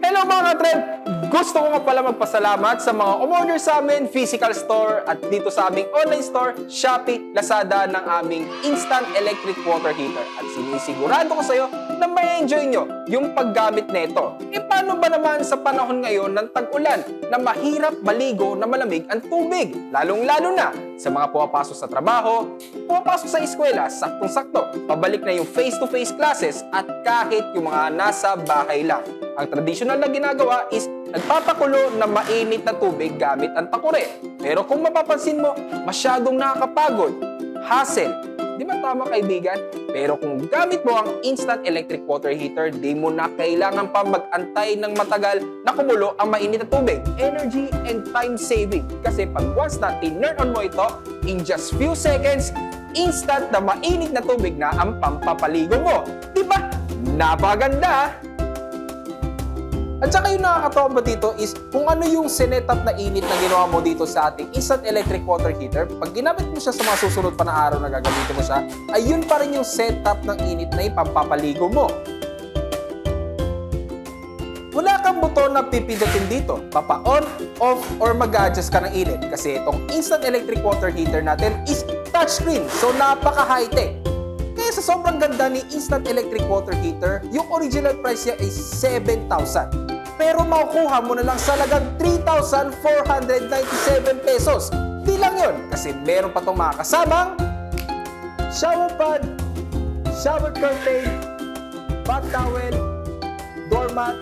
Hello mga ka-trend! Gusto ko nga pala magpasalamat sa mga umorder sa amin physical store at dito sa aming online store, Shopee, Lazada ng aming instant electric water heater. At sinisigurado ko sa iyo na may enjoy nyo yung paggamit nito. E paano ba naman sa panahon ngayon ng tag-ulan na mahirap maligo na malamig ang tubig? Lalong-lalo na sa mga pumapasok sa trabaho, pumapasok sa eskwela, saktong-sakto, pabalik na yung face-to-face classes at kahit yung mga nasa bahay lang. Ang tradisyonal na ginagawa is nagpapakulo na mainit na tubig gamit ang takure. Pero kung mapapansin mo, masyadong nakakapagod. Hassle. Di ba tama kaibigan? Pero kung gamit mo ang instant electric water heater, di mo na kailangan pa mag-antay ng matagal na kumulo ang mainit na tubig. Energy and time saving. Kasi pag once na tinurn on mo ito, in just few seconds, instant na mainit na tubig na ang pampapaligo mo. Di ba? Napaganda! At saka yung nakakatawa ba dito is kung ano yung sinetup na init na ginawa mo dito sa ating instant electric water heater, pag ginamit mo siya sa mga susunod pa na araw na gagamitin mo siya, ay yun pa rin yung setup ng init na ipampapaligo mo. Wala kang buton na pipindutin dito, papa-on, off, or mag-adjust ka ng init kasi itong instant electric water heater natin is touchscreen, so napaka-high-tech. Kaya sa sobrang ganda ni instant electric water heater, yung original price niya is 7,000. Pero makukuha mo na lang sa halagang 3,497 pesos. Di lang yun, kasi meron pa itong mga kasamang shower pad, shower curtain, bath towel, doormat,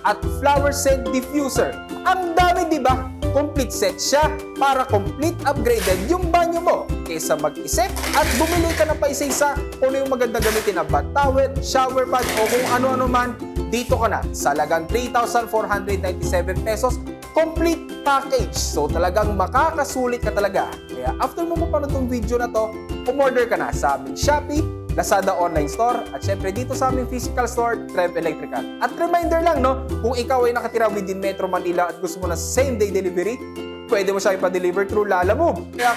at flower scent diffuser. Ang dami, di ba? Complete set siya para complete upgraded yung banyo mo kaysa mag-isip at bumili ka na pa isa-isa kung ano yung maganda gamitin na bath towel, shower pad o kung ano-ano man. Dito ka na sa halagang 3,497 pesos complete package. So talagang makakasulit ka talaga. Kaya after mo mapanood tong video na to, umorder ka na sa aming Shopee, Lazada online store at syempre dito sa aming physical store, Trev Electrical. At reminder lang, no, kung ikaw ay nakatira within Metro Manila at gusto mo na same day delivery, pwede mo siya ipa-deliver through Lalamove. Kaya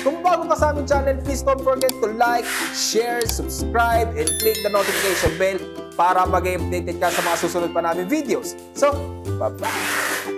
kung bago ka sa aming channel, please don't forget to like, share, subscribe, and click the notification bell para mag-updated ka sa mga susunod pa namin videos. So, bye-bye!